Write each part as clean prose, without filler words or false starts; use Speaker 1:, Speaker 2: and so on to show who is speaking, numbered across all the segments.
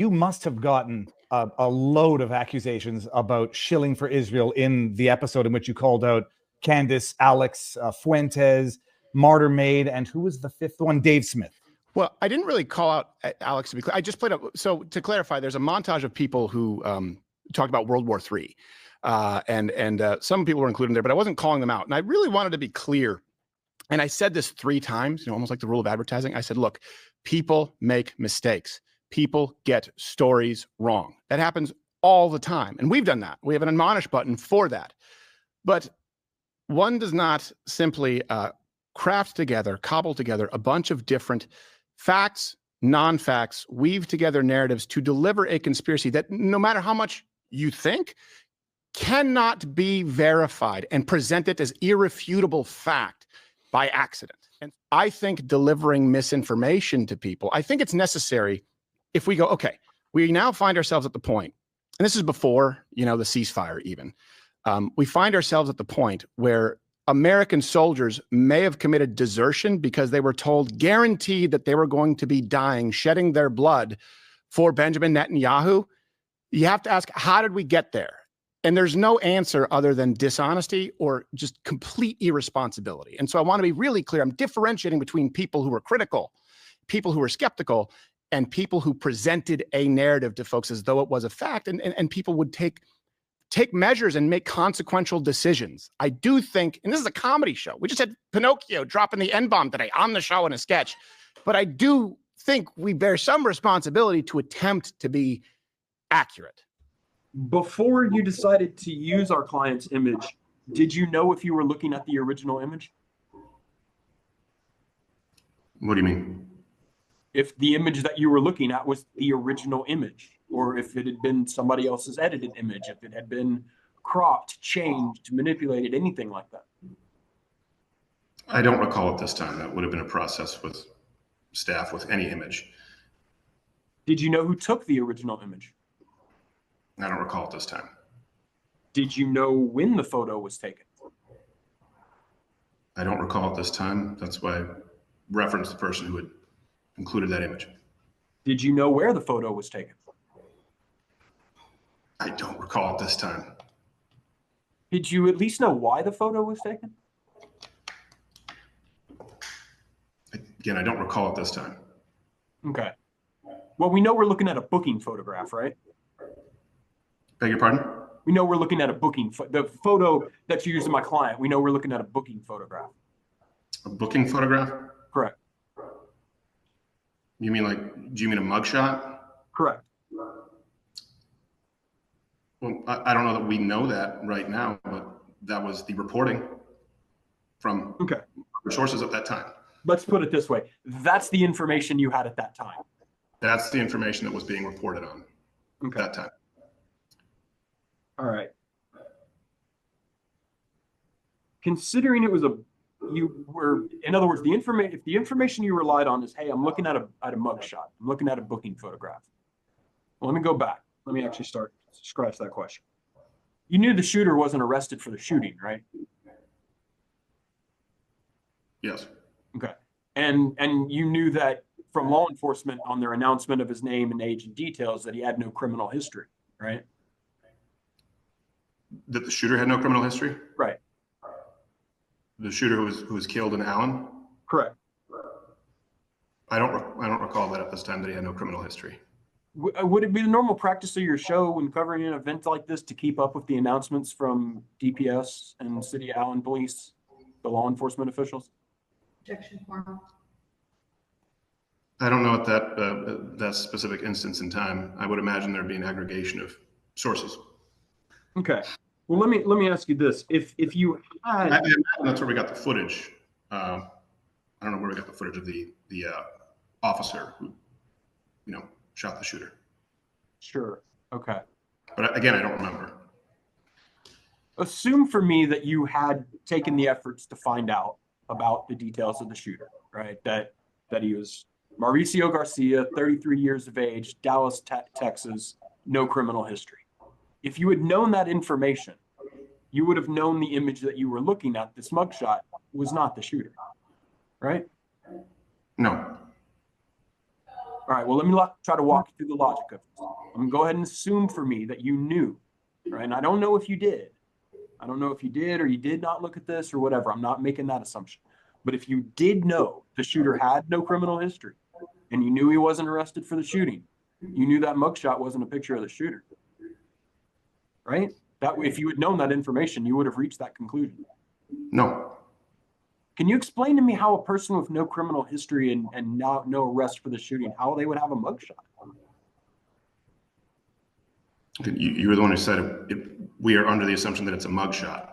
Speaker 1: You must have gotten a load of accusations about shilling for Israel in the episode in which you called out Candace, Alex, Fuentes, Martyr Maid, and who was the fifth one? Dave Smith.
Speaker 2: Well, I didn't really call out Alex to be clear. I just played up. So to clarify, there's a montage of people who talked about World War III. And some people were included in there, but I wasn't calling them out. And I really wanted to be clear. And I said this 3 times, almost like the rule of advertising. I said, look, people make mistakes. People get stories wrong. That happens all the time. And we've done that. We have an admonish button for that. But one does not simply cobble together a bunch of different facts, non-facts, weave together narratives to deliver a conspiracy that, no matter how much you think, cannot be verified and present it as irrefutable fact by accident. And I think delivering misinformation to people, I think it's necessary if we go, okay, we now find ourselves at the point, and this is before, the ceasefire even, we find ourselves at the point where American soldiers may have committed desertion because they were told, guaranteed, that they were going to be dying, shedding their blood for Benjamin Netanyahu. You have to ask, how did we get there? And there's no answer other than dishonesty or just complete irresponsibility. And so I want to be really clear. I'm differentiating between people who are critical, people who are skeptical, and people who presented a narrative to folks as though it was a fact, and people would take measures and make consequential decisions. I do think, and this is a comedy show. We just had Pinocchio dropping the N-bomb today on the show in a sketch. But I do think we bear some responsibility to attempt to be accurate.
Speaker 3: Before you decided to use our client's image, did you know if you were looking at the original image?
Speaker 4: What do you mean?
Speaker 3: If the image that you were looking at was the original image, or if it had been somebody else's edited image, if it had been cropped, changed, manipulated, anything like that.
Speaker 4: I don't recall at this time. That would have been a process with staff with any image.
Speaker 3: Did you know who took the original image?
Speaker 4: I don't recall at this time.
Speaker 3: Did you know when the photo was taken?
Speaker 4: I don't recall at this time. That's why I referenced the person who had included that image.
Speaker 3: Did you know where the photo was taken?
Speaker 4: I don't recall at this time.
Speaker 3: Did you at least know why the photo was taken?
Speaker 4: Again, I don't recall at this time.
Speaker 3: Okay. Well, we know we're looking at a booking photograph, right?
Speaker 4: Beg your pardon?
Speaker 3: We know we're looking at a booking, the photo that you used in my client, we know we're looking at a booking photograph.
Speaker 4: A booking photograph?
Speaker 3: Correct.
Speaker 4: You mean do you mean a mugshot?
Speaker 3: Correct.
Speaker 4: Well, I don't know that we know that right now, but that was the reporting from sources at that time.
Speaker 3: Let's put it this way. That's the information you had at that time.
Speaker 4: That's the information that was being reported on at that time.
Speaker 3: All right. Considering it was in other words, if the information you relied on is, hey, I'm looking at a mugshot, I'm looking at a booking photograph. Well, let me go back. Let me actually scratch that question. You knew the shooter wasn't arrested for the shooting, right?
Speaker 4: Yes.
Speaker 3: Okay. And you knew that from law enforcement on their announcement of his name and age and details that he had no criminal history, right?
Speaker 4: That the shooter had no criminal history?
Speaker 3: Right.
Speaker 4: The shooter who was killed in Allen?
Speaker 3: Correct.
Speaker 4: I don't recall that at this time that he had no criminal history.
Speaker 3: Would it be the normal practice of your show when covering an event like this to keep up with the announcements from DPS and City of Allen Police, the law enforcement officials?
Speaker 5: Objection form.
Speaker 4: I don't know at that specific instance in time. I would imagine there'd be an aggregation of sources.
Speaker 3: Okay. Well, let me ask you this: if you had,
Speaker 4: I imagine that's where we got the footage. I don't know where we got the footage of the officer who, shot the shooter.
Speaker 3: Sure. Okay.
Speaker 4: But again, I don't remember.
Speaker 3: Assume for me that you had taken the efforts to find out about the details of the shooter, right? That he was Mauricio Garcia, 33 years of age, Dallas, Texas, no criminal history. If you had known that information, you would have known the image that you were looking at, this mugshot, was not the shooter, right?
Speaker 4: No.
Speaker 3: All right, well, let me try to walk you through the logic of this. I'm gonna go ahead and assume for me that you knew, right? And I don't know if you did. I don't know if you did or you did not look at this or whatever. I'm not making that assumption. But if you did know the shooter had no criminal history and you knew he wasn't arrested for the shooting, you knew that mugshot wasn't a picture of the shooter, right? That if you had known that information, you would have reached that conclusion.
Speaker 4: No.
Speaker 3: Can you explain to me how a person with no criminal history and no arrest for the shooting, how they would have a mugshot?
Speaker 4: You were the one who said we are under the assumption that it's a mugshot.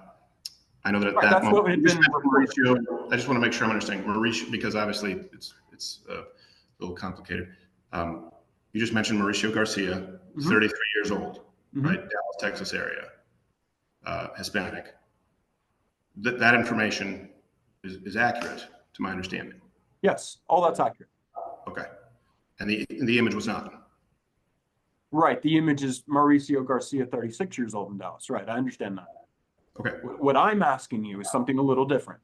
Speaker 4: I know that at that moment, Mauricio, I just want to make sure I'm understanding Mauricio, because obviously it's a little complicated. You just mentioned Mauricio Garcia, 33 years old, right? Dallas, Texas area, Hispanic. That information is accurate to my understanding.
Speaker 3: Yes, all that's accurate.
Speaker 4: Okay. And the image was not.
Speaker 3: Right. The image is Mauricio Garcia, 36 years old in Dallas. Right. I understand that.
Speaker 4: Okay.
Speaker 3: What I'm asking you is something a little different.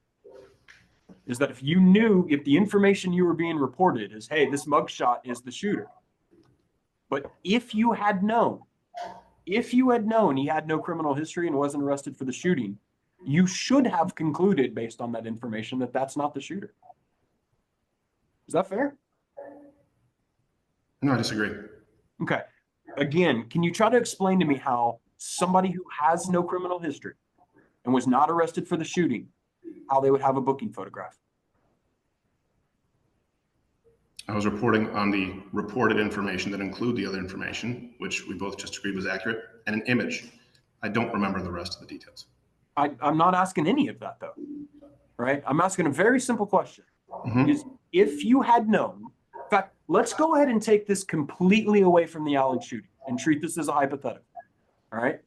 Speaker 3: Is that if the information you were being reported is, hey, this mugshot is the shooter. But if you had known he had no criminal history and wasn't arrested for the shooting, you should have concluded based on that information that that's not the shooter. Is that fair?
Speaker 4: No, I disagree.
Speaker 3: Okay. Again, can you try to explain to me how somebody who has no criminal history and was not arrested for the shooting, how they would have a booking photograph?
Speaker 4: I was reporting on the reported information that include the other information, which we both just agreed was accurate, and an image. I don't remember the rest of the details.
Speaker 3: I'm not asking any of that, though, right? I'm asking a very simple question. Is if you had known, in fact, let's go ahead and take this completely away from the Allen shooting and treat this as a hypothetical, all right?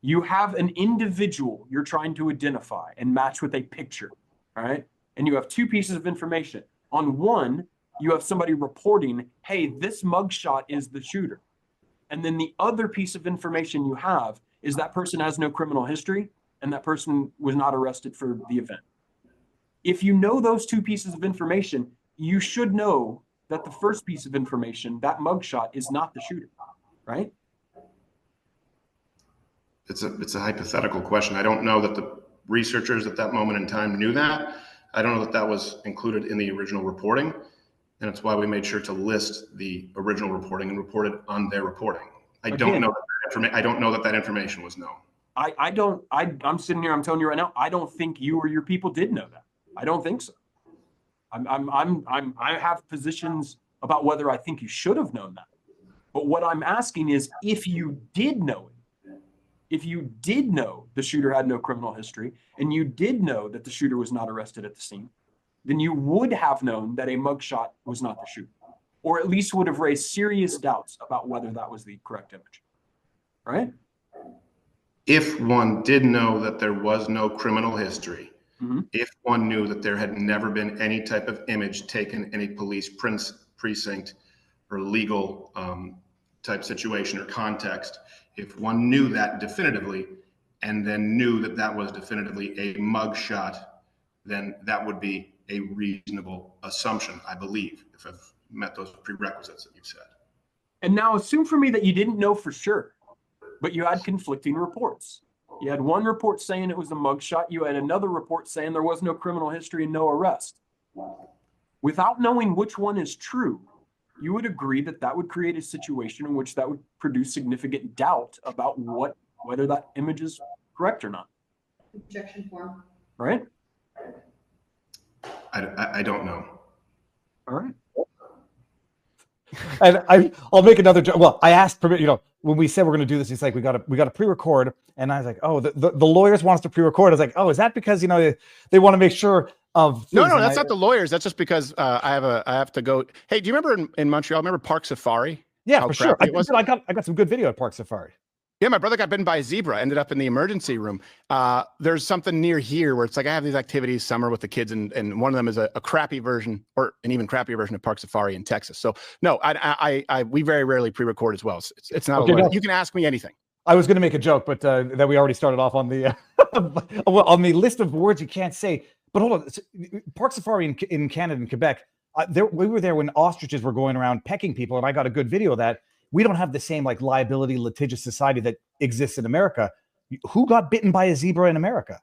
Speaker 3: You have an individual you're trying to identify and match with a picture, all right? And you have two pieces of information. On one, you have somebody reporting, hey, this mugshot is the shooter. And then the other piece of information you have is that person has no criminal history and that person was not arrested for the event. If you know those two pieces of information, you should know that the first piece of information, that mugshot, is not the shooter, right?
Speaker 4: It's a hypothetical question. I don't know that the researchers at that moment in time knew that. I don't know that that was included in the original reporting. And it's why we made sure to list the original reporting and report it on their reporting. I don't know that information was known.
Speaker 3: I'm sitting here, I'm telling you right now, I don't think you or your people did know that. I don't think so. I have positions about whether I think you should have known that. But what I'm asking is, if you did know it, if you did know the shooter had no criminal history and you did know that the shooter was not arrested at the scene, then you would have known that a mugshot was not the shooter, or at least would have raised serious doubts about whether that was the correct image, right?
Speaker 4: If one did know that there was no criminal history, if one knew that there had never been any type of image taken in a police precinct or legal type situation or context, if one knew that definitively and then knew that that was definitively a mugshot, then that would be a reasonable assumption, I believe, if I've met those prerequisites that you've said.
Speaker 3: And now assume for me that you didn't know for sure, but you had conflicting reports. You had one report saying it was a mugshot. You had another report saying there was no criminal history and no arrest. Without knowing which one is true, you would agree that that would create a situation in which that would produce significant doubt about whether that image is correct or not.
Speaker 5: Objection form.
Speaker 3: Right?
Speaker 4: I don't know.
Speaker 3: All right.
Speaker 1: And I'll make another joke. Well, I asked permission, when we said we're going to do this, it's like we got to pre-record, and I was like, oh, the lawyers want us to pre-record. I was like, oh, is that because they want to make sure of
Speaker 2: no, that's not the lawyers. That's just because I have to go. Hey, do you remember in Montreal? Remember Park Safari?
Speaker 1: Yeah, for sure. I got some good video at Park Safari.
Speaker 2: Yeah, my brother got bitten by a zebra, ended up in the emergency room. There's something near here where it's like I have these activities summer with the kids, and one of them is a crappy version or an even crappier version of Park Safari in Texas. So no, we very rarely pre-record as well. It's not okay, you can ask me anything.
Speaker 1: I was going to make a joke, but that we already started off on the on the list of words you can't say. But hold on, Park Safari in Canada and Quebec, We were there when ostriches were going around pecking people, and I got a good video of that. We don't have the same like liability litigious society that exists in America. Who got bitten by a zebra in America?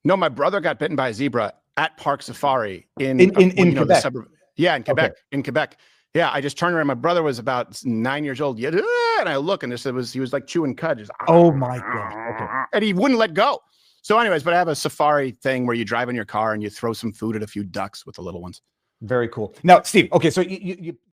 Speaker 2: No, my brother got bitten by a zebra at Park Safari in
Speaker 1: Quebec.
Speaker 2: the suburb. Yeah, in Quebec.
Speaker 1: Okay.
Speaker 2: In Quebec. Yeah, I just turned around. My brother was about 9 years old. Yeah, and I look, and he was like chewing cud. Just,
Speaker 1: oh my God. Okay.
Speaker 2: And he wouldn't let go. So, anyways, but I have a safari thing where you drive in your car and you throw some food at a few ducks with the little ones.
Speaker 1: Very cool. Now, Steve. Okay, so you